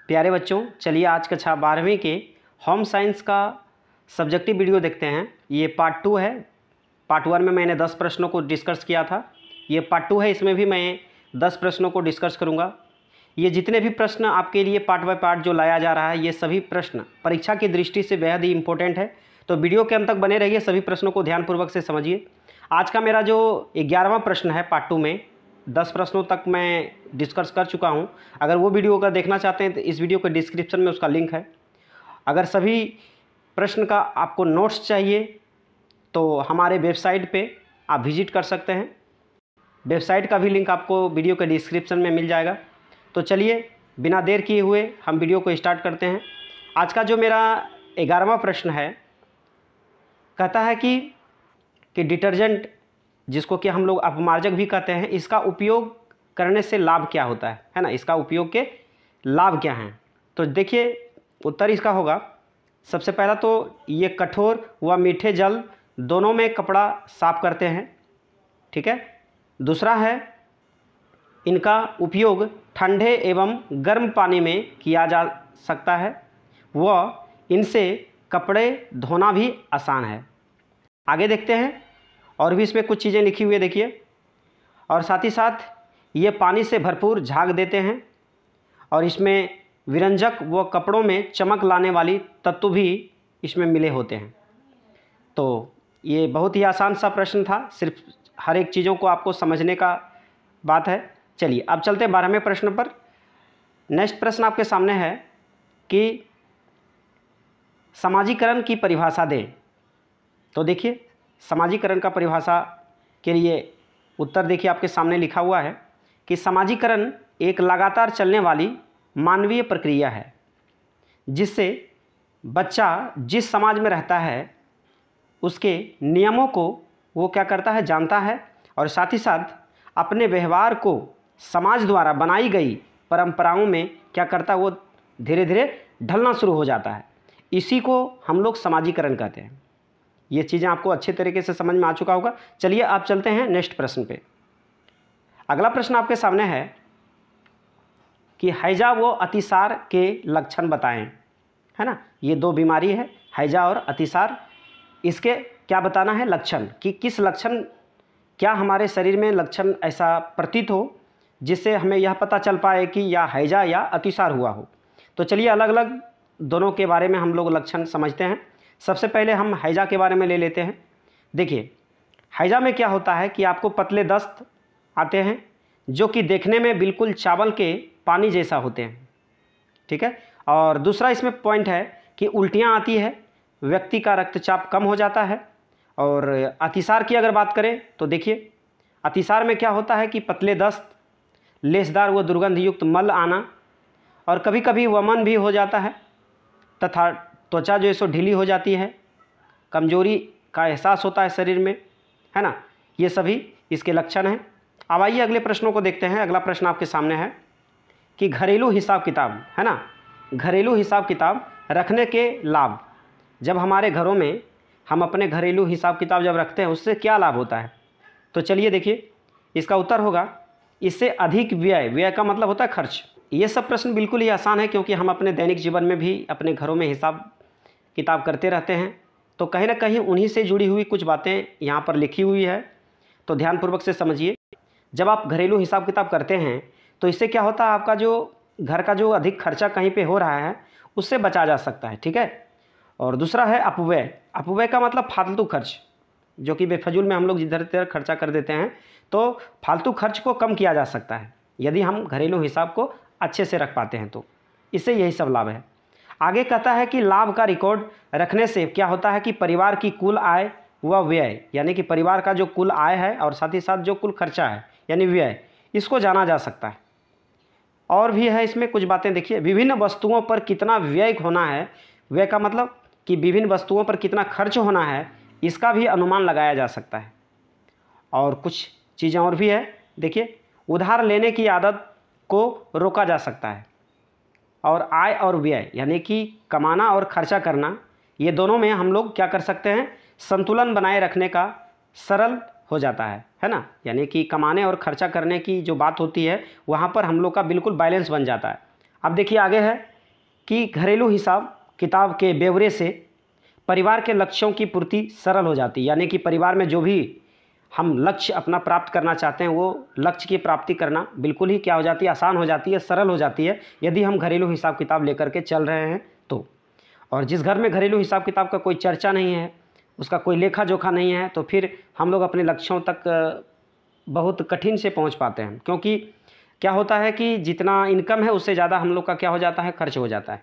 प्यारे बच्चों, चलिए आज कक्षा 12वीं के होम साइंस का सब्जेक्टिव वीडियो देखते हैं। ये पार्ट 2 है। पार्ट 1 में मैंने 10 प्रश्नों को डिस्कस किया था। ये पार्ट 2 है, इसमें भी मैं 10 प्रश्नों को डिस्कस करूँगा। ये जितने भी प्रश्न आपके लिए पार्ट बाय पार्ट जो लाया जा रहा है, ये सभी प्रश्न परीक्षा की दृष्टि से बेहद ही इंपॉर्टेंट है। तो वीडियो के अंत तक बने रहिए, सभी प्रश्नों को ध्यानपूर्वक से समझिए। आज का मेरा जो 11वां प्रश्न है पार्ट 2 में, 10 प्रश्नों तक मैं डिस्कस कर चुका हूं। अगर वो वीडियो अगर देखना चाहते हैं तो इस वीडियो के डिस्क्रिप्शन में उसका लिंक है। अगर सभी प्रश्न का आपको नोट्स चाहिए तो हमारे वेबसाइट पे आप विजिट कर सकते हैं। वेबसाइट का भी लिंक आपको वीडियो के डिस्क्रिप्शन में मिल जाएगा। तो चलिए बिना देर किए हुए हम वीडियो को स्टार्ट करते हैं। आज का जो मेरा 11वां प्रश्न है, कहता है कि डिटर्जेंट, जिसको कि हम लोग अपमार्जक भी कहते हैं, इसका उपयोग करने से लाभ क्या होता है ना। इसका उपयोग के लाभ क्या हैं? तो देखिए उत्तर इसका होगा, सबसे पहला तो ये कठोर व मीठे जल दोनों में कपड़ा साफ करते हैं, ठीक है। दूसरा है इनका उपयोग ठंडे एवं गर्म पानी में किया जा सकता है व इनसे कपड़े धोना भी आसान है। आगे देखते हैं, और भी इसमें कुछ चीज़ें लिखी हुई है, देखिए। और साथ ही साथ ये पानी से भरपूर झाग देते हैं और इसमें विरंजक व कपड़ों में चमक लाने वाली तत्व भी इसमें मिले होते हैं। तो ये बहुत ही आसान सा प्रश्न था, सिर्फ हर एक चीज़ों को आपको समझने का बात है। चलिए अब चलते हैं 12वें प्रश्न पर। नेक्स्ट प्रश्न आपके सामने है कि समाजीकरण की परिभाषा दें। तो देखिए समाजीकरण का परिभाषा के लिए उत्तर देखिए आपके सामने लिखा हुआ है कि समाजीकरण एक लगातार चलने वाली मानवीय प्रक्रिया है जिससे बच्चा जिस समाज में रहता है उसके नियमों को वो क्या करता है, जानता है, और साथ ही साथ अपने व्यवहार को समाज द्वारा बनाई गई परंपराओं में क्या करता है, वो धीरे धीरे ढलना शुरू हो जाता है। इसी को हम लोग समाजीकरण कहते हैं। ये चीज़ें आपको अच्छे तरीके से समझ में आ चुका होगा। चलिए आप चलते हैं नेक्स्ट प्रश्न पे। अगला प्रश्न आपके सामने है कि हैजा व अतिसार के लक्षण बताएं, है ना। ये दो बीमारी है, हैजा और अतिसार। इसके क्या बताना है, लक्षण, कि किस लक्षण, क्या हमारे शरीर में लक्षण ऐसा प्रतीत हो जिससे हमें यह पता चल पाए कि या हैजा या अतिसार हुआ हो। तो चलिए अलग अलग दोनों के बारे में हम लोग लक्षण समझते हैं। सबसे पहले हम हैजा के बारे में ले लेते हैं। देखिए हैजा में क्या होता है कि आपको पतले दस्त आते हैं जो कि देखने में बिल्कुल चावल के पानी जैसा होते हैं, ठीक है। और दूसरा इसमें पॉइंट है कि उल्टियाँ आती है, व्यक्ति का रक्तचाप कम हो जाता है। और अतिसार की अगर बात करें तो देखिए अतिसार में क्या होता है कि पतले दस्त, लेसदार व दुर्गंध युक्त मल आना, और कभी कभी वमन भी हो जाता है तथा त्वचा जो है सो ढीली हो जाती है, कमजोरी का एहसास होता है शरीर में, है ना। ये सभी इसके लक्षण हैं। अब आइए अगले प्रश्नों को देखते हैं। अगला प्रश्न आपके सामने है कि घरेलू हिसाब किताब, है ना, घरेलू हिसाब किताब रखने के लाभ। जब हमारे घरों में हम अपने घरेलू हिसाब किताब जब रखते हैं उससे क्या लाभ होता है? तो चलिए देखिए इसका उत्तर होगा, इससे अधिक व्यय, व्यय का मतलब होता है खर्च। ये सब प्रश्न बिल्कुल ही आसान है क्योंकि हम अपने दैनिक जीवन में भी अपने घरों में हिसाब किताब करते रहते हैं। तो कहीं ना कहीं उन्हीं से जुड़ी हुई कुछ बातें यहाँ पर लिखी हुई है, तो ध्यानपूर्वक से समझिए। जब आप घरेलू हिसाब किताब करते हैं तो इससे क्या होता है, आपका जो घर का जो अधिक खर्चा कहीं पे हो रहा है उससे बचा जा सकता है, ठीक है। और दूसरा है अपव्यय। अपव्यय का मतलब फालतू खर्च, जो कि बेफजूल में हम लोग जिधर तिधर खर्चा कर देते हैं, तो फालतू खर्च को कम किया जा सकता है यदि हम घरेलू हिसाब को अच्छे से रख पाते हैं। तो इससे यही सब लाभ है। आगे कहता है कि लाभ का रिकॉर्ड रखने से क्या होता है कि परिवार की कुल आय व व्यय, यानी कि परिवार का जो कुल आय है और साथ ही साथ जो कुल खर्चा है यानी व्यय, इसको जाना जा सकता है। और भी है इसमें कुछ बातें, देखिए विभिन्न वस्तुओं पर कितना व्यय होना है, व्यय का मतलब कि विभिन्न वस्तुओं पर कितना खर्च होना है, इसका भी अनुमान लगाया जा सकता है। और कुछ चीज़ें और भी है, देखिए उधार लेने की आदत को रोका जा सकता है। और आय और व्यय यानी कि कमाना और खर्चा करना, ये दोनों में हम लोग क्या कर सकते हैं, संतुलन बनाए रखने का सरल हो जाता है ना। यानी कि कमाने और खर्चा करने की जो बात होती है वहाँ पर हम लोग का बिल्कुल बैलेंस बन जाता है। अब देखिए आगे है कि घरेलू हिसाब किताब के ब्यौरे से परिवार के लक्ष्यों की पूर्ति सरल हो जाती है। यानी कि परिवार में जो भी हम लक्ष्य अपना प्राप्त करना चाहते हैं वो लक्ष्य की प्राप्ति करना बिल्कुल ही क्या हो जाती है, आसान हो जाती है, सरल हो जाती है, यदि हम घरेलू हिसाब किताब लेकर के चल रहे हैं तो। और जिस घर में घरेलू हिसाब किताब का कोई चर्चा नहीं है, उसका कोई लेखा जोखा नहीं है, तो फिर हम लोग अपने लक्ष्यों तक बहुत कठिन से पहुंच पाते हैं। क्योंकि क्या होता है कि जितना इनकम है उससे ज़्यादा हम लोग का क्या हो जाता है, खर्च हो जाता है।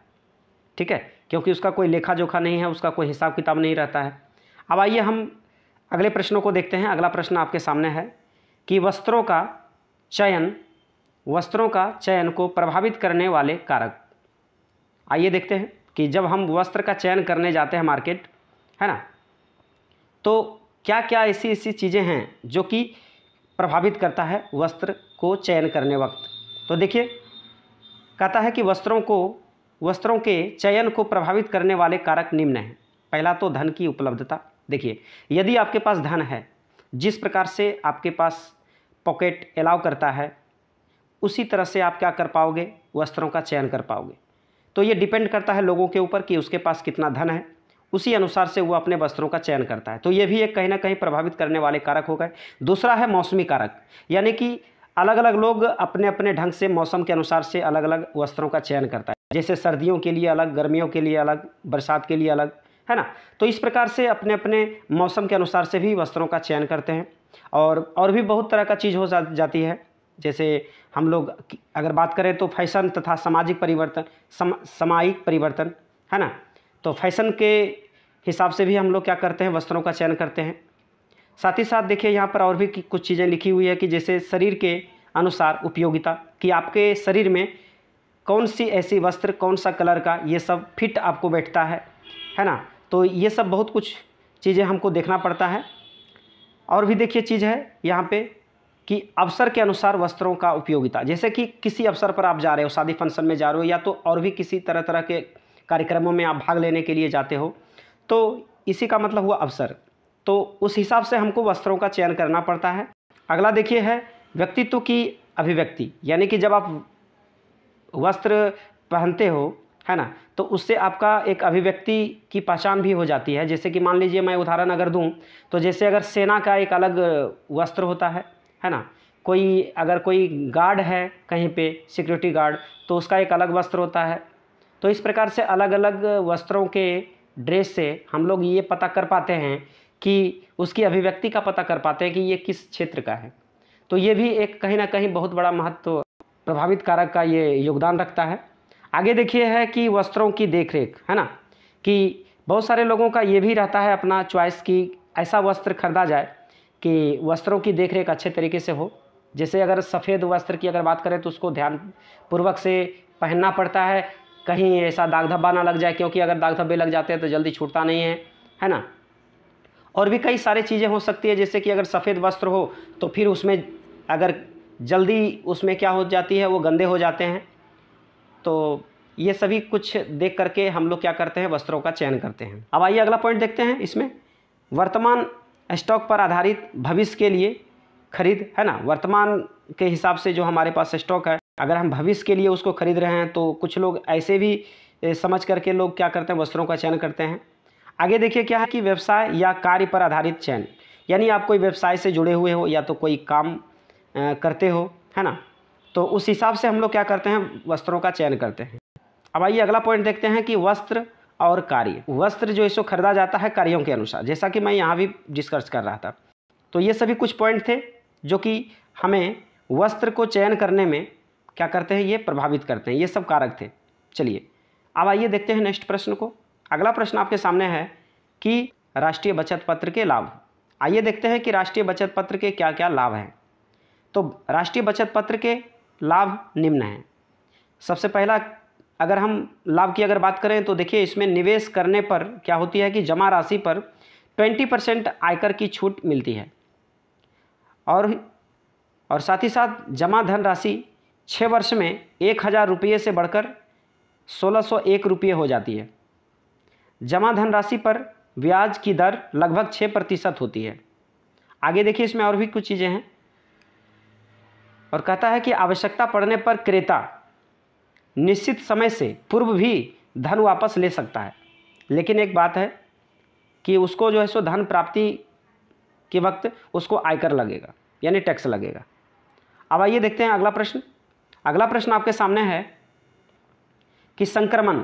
ठीक है, क्योंकि उसका कोई लेखा जोखा नहीं है, उसका कोई हिसाब किताब नहीं रहता है। अब आइए हम अगले प्रश्नों को देखते हैं। अगला प्रश्न आपके सामने है कि वस्त्रों का चयन को प्रभावित करने वाले कारक। आइए देखते हैं कि जब हम वस्त्र का चयन करने जाते हैं मार्केट, है ना, तो क्या क्या ऐसी चीज़ें हैं जो कि प्रभावित करता है वस्त्र को चयन करने वक्त। तो देखिए कहता है कि वस्त्रों के चयन को प्रभावित करने वाले कारक निम्न हैं। पहला तो धन की उपलब्धता। देखिए यदि आपके पास धन है, जिस प्रकार से आपके पास पॉकेट अलाउ करता है, उसी तरह से आप क्या कर पाओगे, वस्त्रों का चयन कर पाओगे। तो ये डिपेंड करता है लोगों के ऊपर कि उसके पास कितना धन है, उसी अनुसार से वो अपने वस्त्रों का चयन करता है। तो ये भी एक कहीं ना कहीं प्रभावित करने वाले कारक हो गए। दूसरा है मौसमी कारक, यानी कि अलग अलग लोग अपने अपने ढंग से मौसम के अनुसार से अलग अलग वस्त्रों का चयन करता है। जैसे सर्दियों के लिए अलग, गर्मियों के लिए अलग, बरसात के लिए अलग, है ना। तो इस प्रकार से अपने अपने मौसम के अनुसार से भी वस्त्रों का चयन करते हैं। और भी बहुत तरह का चीज़ हो जाती है। जैसे हम लोग अगर बात करें तो फैशन तथा सामाजिक परिवर्तन, सामयिक परिवर्तन, है ना। तो फैशन के हिसाब से भी हम लोग क्या करते हैं, वस्त्रों का चयन करते हैं। साथ ही साथ देखिए यहाँ पर और भी कुछ चीज़ें लिखी हुई है कि जैसे शरीर के अनुसार उपयोगिता, कि आपके शरीर में कौन सी ऐसी वस्त्र, कौन सा कलर का, ये सब फिट आपको बैठता है ना। तो ये सब बहुत कुछ चीज़ें हमको देखना पड़ता है। और भी देखिए चीज़ है यहाँ पे कि अवसर के अनुसार वस्त्रों का उपयोगिता। जैसे कि किसी अवसर पर आप जा रहे हो, शादी फंक्शन में जा रहे हो, या तो और भी किसी तरह तरह के कार्यक्रमों में आप भाग लेने के लिए जाते हो, तो इसी का मतलब हुआ अवसर। तो उस हिसाब से हमको वस्त्रों का चयन करना पड़ता है। अगला देखिए है व्यक्तित्व की अभिव्यक्ति, यानी कि जब आप वस्त्र पहनते हो, है ना, तो उससे आपका एक अभिव्यक्ति की पहचान भी हो जाती है। जैसे कि मान लीजिए मैं उदाहरण अगर दूं, तो जैसे अगर सेना का एक अलग वस्त्र होता है ना, कोई गार्ड है कहीं पे, सिक्योरिटी गार्ड, तो उसका एक अलग वस्त्र होता है। तो इस प्रकार से अलग अलग वस्त्रों के ड्रेस से हम लोग ये पता कर पाते हैं कि उसकी अभिव्यक्ति का पता कर पाते हैं कि ये किस क्षेत्र का है। तो ये भी एक कहीं ना कहीं बहुत बड़ा महत्व प्रभावित कारक का ये योगदान रखता है। आगे देखिए है कि वस्त्रों की देखरेख, है ना, कि बहुत सारे लोगों का ये भी रहता है अपना चॉइस कि ऐसा वस्त्र खरीदा जाए कि वस्त्रों की देखरेख अच्छे तरीके से हो। जैसे अगर सफ़ेद वस्त्र की अगर बात करें तो उसको ध्यानपूर्वक से पहनना पड़ता है, कहीं ऐसा दाग धब्बा ना लग जाए, क्योंकि अगर दाग धब्बे लग जाते हैं तो जल्दी छूटता नहीं है ना। और भी कई सारी चीज़ें हो सकती है, जैसे कि अगर सफ़ेद वस्त्र हो तो फिर उसमें अगर जल्दी उसमें क्या हो जाती है, वो गंदे हो जाते हैं। तो ये सभी कुछ देख करके हम लोग क्या करते हैं, वस्त्रों का चयन करते हैं। अब आइए अगला पॉइंट देखते हैं। इसमें वर्तमान स्टॉक पर आधारित भविष्य के लिए खरीद, है ना। वर्तमान के हिसाब से जो हमारे पास स्टॉक है, अगर हम भविष्य के लिए उसको खरीद रहे हैं तो कुछ लोग ऐसे भी समझ करके लोग क्या करते हैं, वस्त्रों का चयन करते हैं। आगे देखिए क्या है कि व्यवसाय या कार्य पर आधारित चयन, यानी आप कोई व्यवसाय से जुड़े हुए हो या तो कोई काम करते हो, है ना, तो उस हिसाब से हम लोग क्या करते हैं, वस्त्रों का चयन करते हैं। अब आइए अगला पॉइंट देखते हैं कि वस्त्र और कार्य। वस्त्र जो इसको खरीदा जाता है कार्यों के अनुसार, जैसा कि मैं यहाँ भी डिस्कस कर रहा था। तो ये सभी कुछ पॉइंट थे जो कि हमें वस्त्र को चयन करने में क्या करते हैं, ये प्रभावित करते हैं। ये सब कारक थे। चलिए अब आइए देखते हैं नेक्स्ट प्रश्न को। अगला प्रश्न आपके सामने है कि राष्ट्रीय बचत पत्र के लाभ। आइए देखते हैं कि राष्ट्रीय बचत पत्र के क्या क्या लाभ हैं। तो राष्ट्रीय बचत पत्र के लाभ निम्न हैं। सबसे पहला अगर हम लाभ की अगर बात करें तो देखिए इसमें निवेश करने पर क्या होती है कि जमा राशि पर 20% आयकर की छूट मिलती है। और साथ ही साथ जमा धन राशि 6 वर्ष में 1000 रुपये से बढ़कर 1601 रुपये हो जाती है। जमा धन राशि पर ब्याज की दर लगभग 6% होती है। आगे देखिए इसमें और भी कुछ चीज़ें हैं, और कहता है कि आवश्यकता पड़ने पर क्रेता निश्चित समय से पूर्व भी धन वापस ले सकता है, लेकिन एक बात है कि उसको जो है सो धन प्राप्ति के वक्त उसको आयकर लगेगा, यानी टैक्स लगेगा। अब आइए देखते हैं अगला प्रश्न। अगला प्रश्न आपके सामने है कि संक्रमण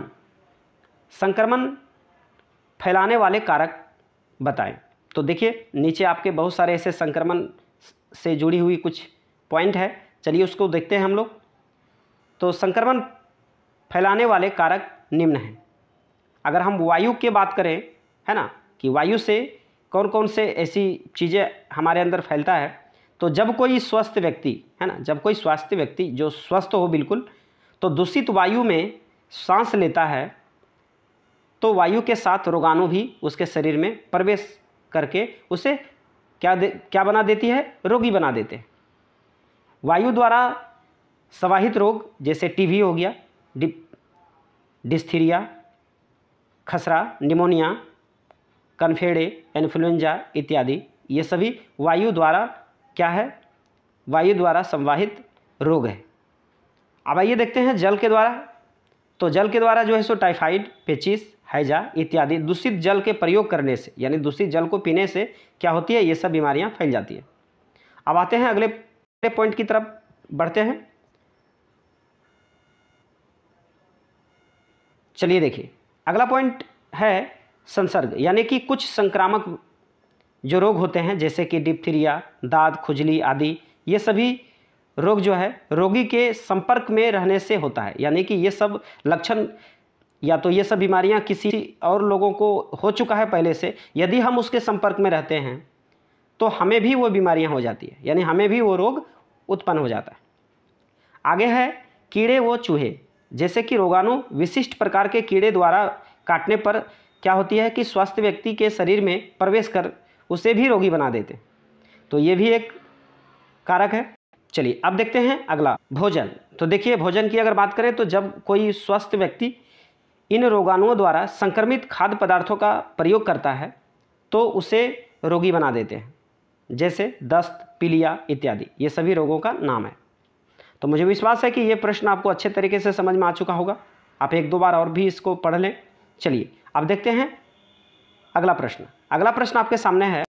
फैलाने वाले कारक बताएं। तो देखिए नीचे आपके बहुत सारे ऐसे संक्रमण से जुड़ी हुई कुछ पॉइंट है, चलिए उसको देखते हैं हम लोग। तो संक्रमण फैलाने वाले कारक निम्न हैं। अगर हम वायु की बात करें, है ना, कि वायु से कौन कौन से ऐसी चीज़ें हमारे अंदर फैलता है, तो जब कोई स्वस्थ व्यक्ति, है ना, जब कोई स्वास्थ्य व्यक्ति जो स्वस्थ हो बिल्कुल, तो दूषित वायु में सांस लेता है तो वायु के साथ रोगाणु भी उसके शरीर में प्रवेश करके उसे क्या बना देती है, रोगी बना देते हैं। वायु द्वारा संवाहित रोग जैसे टीबी हो गया, डिस्थीरिया, खसरा, निमोनिया, कन्फेडे, इन्फ्लुएंजा इत्यादि, ये सभी वायु द्वारा क्या है, वायु द्वारा संवाहित रोग है। अब आइए देखते हैं जल के द्वारा। तो जल के द्वारा जो है सो टाइफाइड, पेचिस, हैजा इत्यादि दूषित जल के प्रयोग करने से, यानी दूषित जल को पीने से क्या होती है, ये सब बीमारियां फैल जाती है। अब आते हैं अगले पॉइंट की तरफ बढ़ते हैं। चलिए देखिए अगला पॉइंट है संसर्ग, यानी कि कुछ संक्रामक जो रोग होते हैं जैसे कि डिप्थीरिया, दाद, खुजली आदि, ये सभी रोग जो है रोगी के संपर्क में रहने से होता है। यानी कि ये सब लक्षण या तो ये सब बीमारियां किसी और लोगों को हो चुका है पहले से, यदि हम उसके संपर्क में रहते हैं तो हमें भी वो बीमारियां हो जाती है, यानी हमें भी वो रोग उत्पन्न हो जाता है। आगे है कीड़े व चूहे, जैसे कि रोगाणु विशिष्ट प्रकार के कीड़े द्वारा काटने पर क्या होती है कि स्वस्थ व्यक्ति के शरीर में प्रवेश कर उसे भी रोगी बना देते, तो ये भी एक कारक है। चलिए अब देखते हैं अगला, भोजन। तो देखिए भोजन की अगर बात करें तो जब कोई स्वस्थ व्यक्ति इन रोगाणुओं द्वारा संक्रमित खाद्य पदार्थों का प्रयोग करता है तो उसे रोगी बना देते हैं, जैसे दस्त, पीलिया इत्यादि, ये सभी रोगों का नाम है। तो मुझे विश्वास है कि ये प्रश्न आपको अच्छे तरीके से समझ में आ चुका होगा, आप एक दो बार और भी इसको पढ़ लें। चलिए अब देखते हैं अगला प्रश्न। अगला प्रश्न आपके सामने है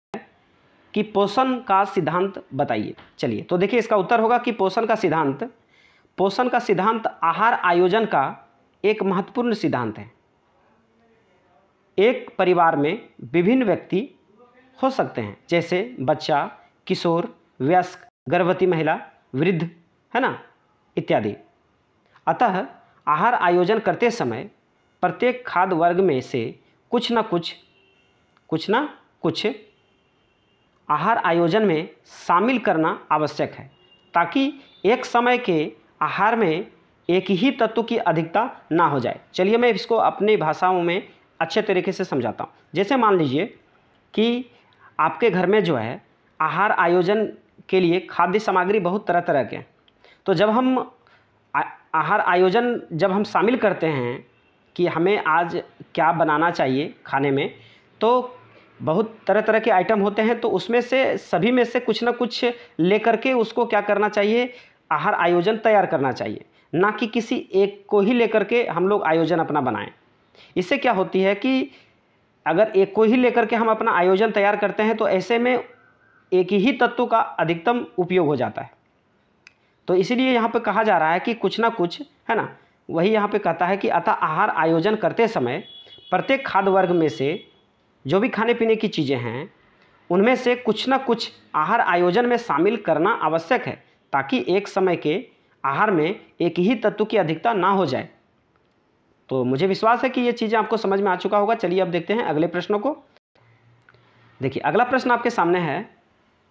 कि पोषण का सिद्धांत बताइए। चलिए तो देखिए इसका उत्तर होगा कि पोषण का सिद्धांत आहार आयोजन का एक महत्वपूर्ण सिद्धांत है। एक परिवार में विभिन्न व्यक्ति हो सकते हैं, जैसे बच्चा, किशोर, वयस्क, गर्भवती महिला, वृद्ध, है ना, इत्यादि। अतः आहार आयोजन करते समय प्रत्येक खाद्य वर्ग में से कुछ न कुछ आहार आयोजन में शामिल करना आवश्यक है, ताकि एक समय के आहार में एक ही तत्व की अधिकता ना हो जाए। चलिए मैं इसको अपनी भाषाओं में अच्छे तरीके से समझाता हूँ। जैसे मान लीजिए कि आपके घर में जो है आहार आयोजन के लिए खाद्य सामग्री बहुत तरह तरह के हैं, तो जब हम आहार आयोजन जब हम शामिल करते हैं कि हमें आज क्या बनाना चाहिए खाने में, तो बहुत तरह तरह के आइटम होते हैं, तो उसमें से सभी में से कुछ ना कुछ लेकर के उसको क्या करना चाहिए, आहार आयोजन तैयार करना चाहिए, ना कि किसी एक को ही लेकर के हम लोग आयोजन अपना बनाएं। इससे क्या होती है कि अगर एक को ही लेकर के हम अपना आयोजन तैयार करते हैं तो ऐसे में एक ही तत्व का अधिकतम उपयोग हो जाता है। तो इसीलिए यहाँ पे कहा जा रहा है कि कुछ ना कुछ, है ना, वही यहाँ पे कहता है कि अतः आहार आयोजन करते समय प्रत्येक खाद्य वर्ग में से जो भी खाने पीने की चीज़ें हैं उनमें से कुछ ना कुछ आहार आयोजन में शामिल करना आवश्यक है, ताकि एक समय के आहार में एक ही तत्व की अधिकता ना हो जाए। तो मुझे विश्वास है कि ये चीज़ें आपको समझ में आ चुका होगा। चलिए अब देखते हैं अगले प्रश्नों को। देखिए अगला प्रश्न आपके सामने है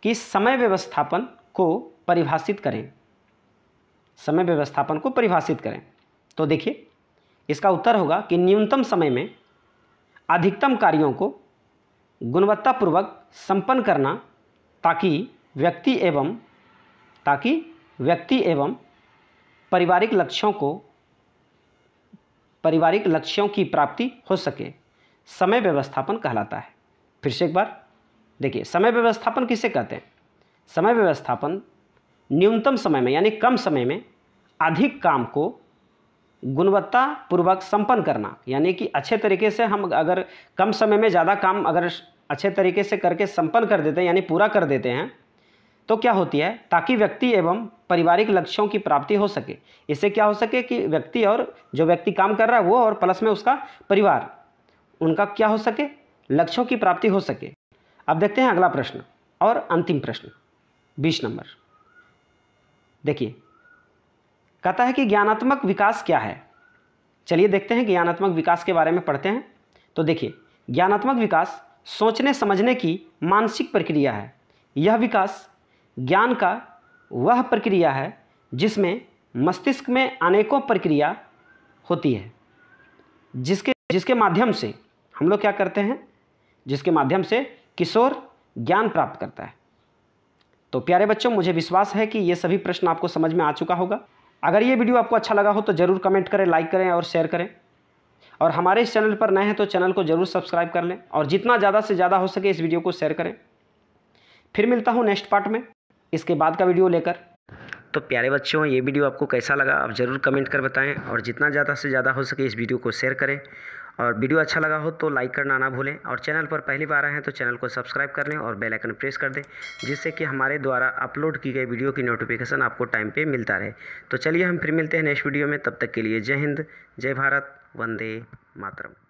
कि समय व्यवस्थापन को परिभाषित करें। समय व्यवस्थापन को परिभाषित करें। तो देखिए इसका उत्तर होगा कि न्यूनतम समय में अधिकतम कार्यों को गुणवत्तापूर्वक संपन्न करना, ताकि व्यक्ति एवं पारिवारिक लक्ष्यों की प्राप्ति हो सके, समय व्यवस्थापन कहलाता है। फिर से एक बार देखिए, समय व्यवस्थापन किसे कहते हैं? समय व्यवस्थापन न्यूनतम समय में यानी कम समय में अधिक काम को गुणवत्तापूर्वक संपन्न करना, यानी कि अच्छे तरीके से हम अगर कम समय में ज़्यादा काम अगर अच्छे तरीके से करके संपन्न कर देते हैं यानी पूरा कर देते हैं तो क्या होती है, ताकि व्यक्ति एवं पारिवारिक लक्ष्यों की प्राप्ति हो सके। इससे क्या हो सके कि व्यक्ति और जो व्यक्ति काम कर रहा है वो और प्लस में उसका परिवार, उनका क्या हो सके, लक्ष्यों की प्राप्ति हो सके। अब देखते हैं अगला प्रश्न और अंतिम प्रश्न 20 नंबर। देखिए, कहता है कि ज्ञानात्मक विकास क्या है। चलिए देखते हैं ज्ञानात्मक विकास के बारे में पढ़ते हैं। तो देखिए, ज्ञानात्मक विकास सोचने समझने की मानसिक प्रक्रिया है। यह विकास ज्ञान का वह प्रक्रिया है जिसमें मस्तिष्क में अनेकों प्रक्रिया होती है, जिसके माध्यम से हम लोग क्या करते हैं, जिसके माध्यम से किशोर ज्ञान प्राप्त करता है। तो प्यारे बच्चों, मुझे विश्वास है कि ये सभी प्रश्न आपको समझ में आ चुका होगा। अगर ये वीडियो आपको अच्छा लगा हो तो ज़रूर कमेंट करें, लाइक करें और शेयर करें। और हमारे इस चैनल पर नए हैं तो चैनल को ज़रूर सब्सक्राइब कर लें और जितना ज़्यादा से ज़्यादा हो सके इस वीडियो को शेयर करें। फिर मिलता हूँ नेक्स्ट पार्ट में इसके बाद का वीडियो लेकर। तो प्यारे बच्चों, ये वीडियो आपको कैसा लगा आप ज़रूर कमेंट कर बताएं और जितना ज़्यादा से ज़्यादा हो सके इस वीडियो को शेयर करें। और वीडियो अच्छा लगा हो तो लाइक करना ना भूलें और चैनल पर पहली बार आए हैं तो चैनल को सब्सक्राइब कर लें और बेल आइकन प्रेस कर दें, जिससे कि हमारे द्वारा अपलोड की गई वीडियो की नोटिफिकेशन आपको टाइम पे मिलता रहे। तो चलिए हम फिर मिलते हैं नेक्स्ट वीडियो में। तब तक के लिए जय हिंद, जय भारत, वंदे मातरम।